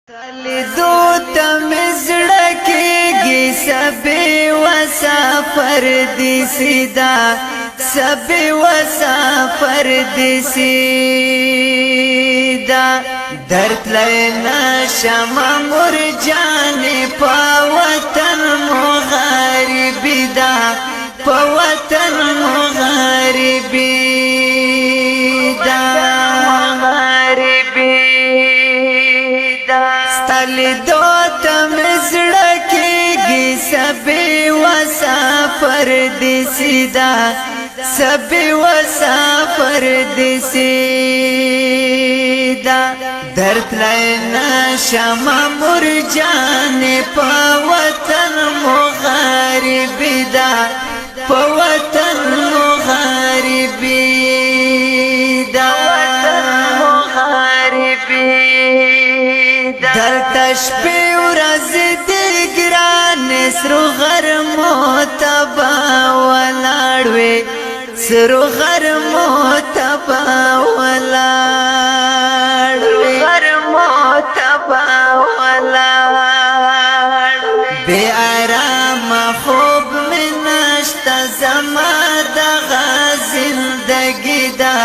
لیدو تم زړکیږي سبي وسافر دي سیدا سبي وسافر دي سیدا درد لینا شمع مرجان په وطن مغاربي دا په وطن مغاربي دا لیدو تم زړکیږي سبي وسافر دي سیدا سبي وسافر دي سیدا درد لینا شمع مرجان په وطن مغاربي دا په وطن مغاربي دا دلته شپې ورځې دي ګران سرو غرمو تبا ولاړ وې سرو غرمو تبا ولاړ وې غرمو تبا ولاړ بے آرام خوب مې نشته زما دغه زندګي دا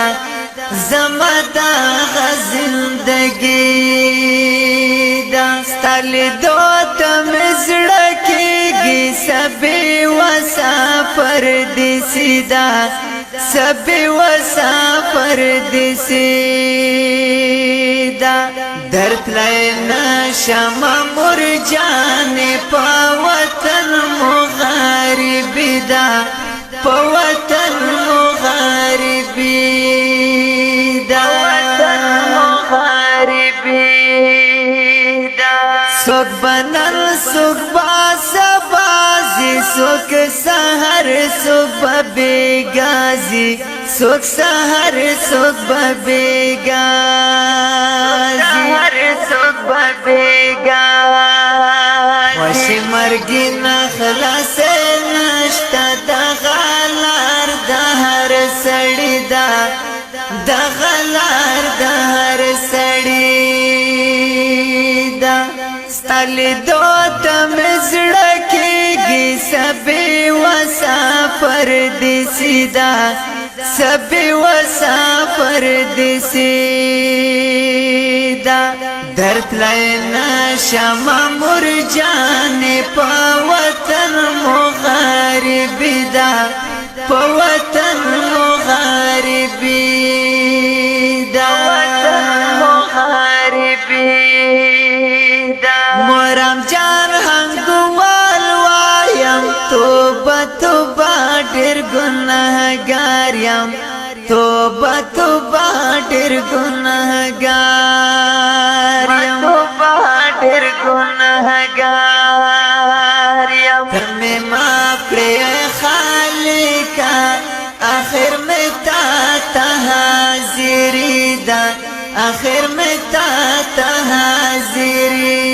زما دغه زندګي لیدو تم زړکیږي سبي وسافر دي سیدا سبي وسافر دي سیدا درد لینا شمع مرجان په وطن مغاربي دا په وطن مغاربي دا وطن مغاربي سوک بنل سوک باسبازی سوک سحر سوک ببیگازی سوک سحر سوک ببیگازی سوک ببیگازی وشی مرگی نخلاص نشتا دغالار دهر سڑی دا دغالار دهر سڑی لیدو تم زړکیږي سبي وسافر دي سیدا سبي وسافر دي سیدا درد لینا شمع مرجان په وطن مغاربي دا په وطن مغاربي دا وطن مغاربي مورم جان هنگوال وایم توبه توبه ډیر ګناهګار یم توبه توبه ډیر ګناهګار یم توبه ډیر ګناهګار یم تمه ما پرې خالقا اخر مې تا ته حاضری ده آخر میں تا حاضری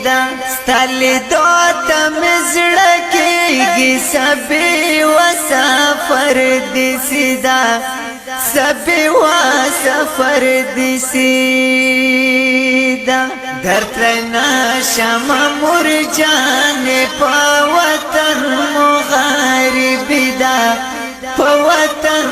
دا ستالی دو تم زړکیږي سبي وسافر دي سیدا سبي وسافر دي سیدا درد لینا شمع مرجان په وطن مغاربي دا په وطن